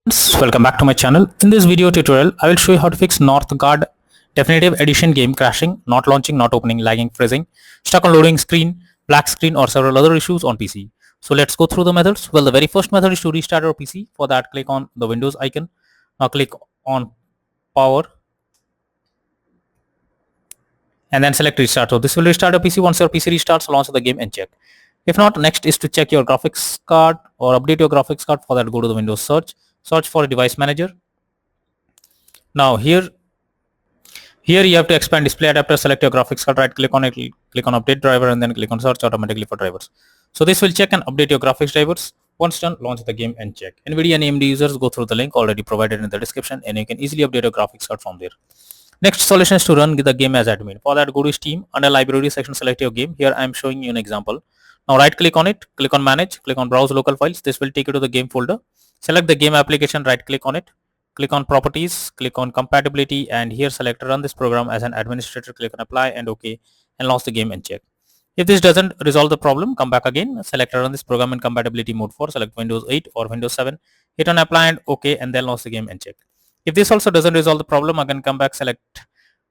Welcome back to my channel. In this video tutorial, I will show you how to fix Northgard Definitive Edition game crashing, not launching, not opening, lagging, freezing, stuck on loading screen, black screen or several other issues on PC. So let's go through the methods. Well, the very first method is to restart your PC. For that, click on the Windows icon. Now click on power and then select restart. So this will restart your PC. Once your PC restarts, launch the game and check. If not, next is to check your graphics card or update your graphics card. For that, go to the Windows search for device manager. Now here you have to expand display adapter, select your graphics card, right click on it, click on update driver and then click on search automatically for drivers. So this will check and update your graphics drivers. Once done, launch the game and check. NVIDIA and AMD users, go through the link already provided in the description and you can easily update your graphics card from there. Next solution is to run the game as admin. For that, go to Steam, under library section, select your game. Here I am showing you an example. Now right click on it, click on manage, click on browse local files. This will take you to the game folder. Select the game application, right click on it, click on properties, click on compatibility and here select run this program as an administrator, click on apply and OK and launch the game and check. If this doesn't resolve the problem, come back again, select run this program in compatibility mode 4, select Windows 8 or Windows 7, hit on apply and OK and then launch the game and check. If this also doesn't resolve the problem, again come back, select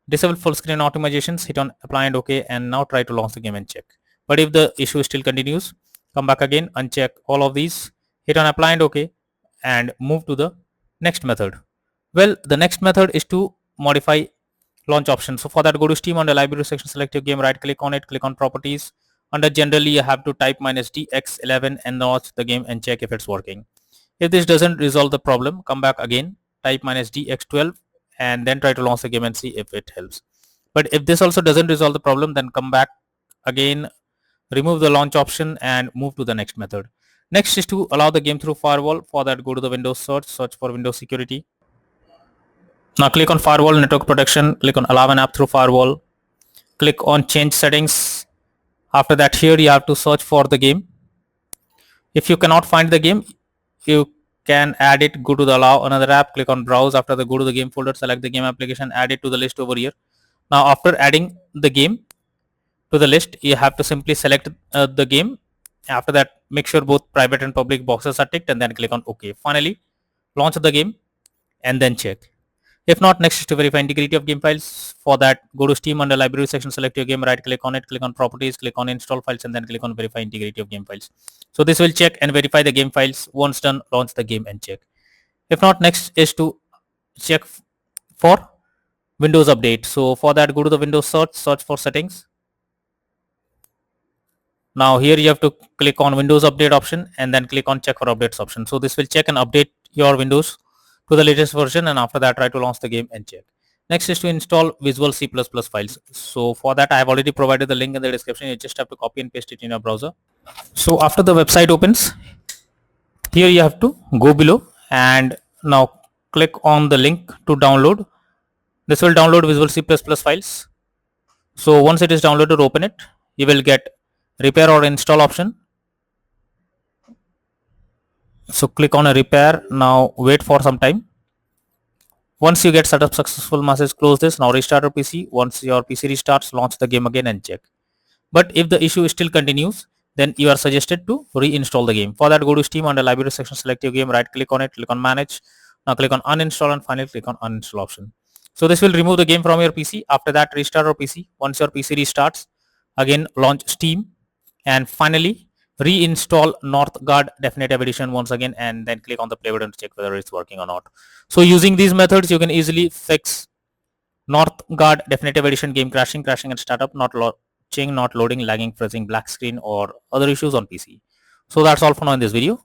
disable full screen optimizations, hit on apply and OK and now try to launch the game and check. But if the issue still continues, come back again, uncheck all of these, hit on apply and OK and move to the next method. Well, the next method is to modify launch option. So for that, go to Steam, under library section, select your game, right click on it, click on properties. Under generally you have to type -dx11 and launch the game and check if it's working. If this doesn't resolve the problem, come back again, type -dx12 and then try to launch the game and see if it helps. But if this also doesn't resolve the problem, then come back again, remove the launch option and move to the next method. Next is to allow the game through firewall. For that, go to the Windows search for Windows security. Now click on firewall network protection, click on allow an app through firewall, click on change settings. After that, here you have to search for the game. If you cannot find the game, you can add it, go to the allow another app, click on browse. After that, go to the game folder, select the game application, add it to the list over here. Now after adding the game to the list, you have to simply select the game. After that, make sure both private and public boxes are ticked and then click on OK. Finally, launch the game and then check. If not, next is to verify integrity of game files. For that, go to Steam, under library section, select your game, right click on it, click on properties, click on install files and then click on verify integrity of game files. So this will check and verify the game files. Once done, launch the game and check. If not, next is to check for Windows update. So for that, go to the Windows search for settings. Now here you have to click on Windows update option and then click on check for updates option. So this will check and update your Windows to the latest version and after that try to launch the game and check. Next is to install Visual C++ files. So for that, I have already provided the link in the description. You just have to copy and paste it in your browser. So after the website opens, here you have to go below and now click on the link to download. This will download Visual C++ files. So once it is downloaded, open it. You will get repair or install option. So click on a repair. Now wait for some time. Once you get setup successful message, close this. Now restart your PC. Once your PC restarts, launch the game again and check. But if the issue still continues, then you are suggested to reinstall the game. For that, go to Steam, under library section, select your game, right click on it, click on manage. Now click on uninstall and finally click on uninstall option. So this will remove the game from your PC. After that, restart your PC. Once your PC restarts, again launch Steam and finally reinstall Northgard Definitive Edition once again and then click on the play button to check whether it's working or not. So using these methods, you can easily fix Northgard Definitive Edition game crashing at startup, not launching, not loading, lagging, freezing, black screen or other issues on PC. So that's all for now in this video.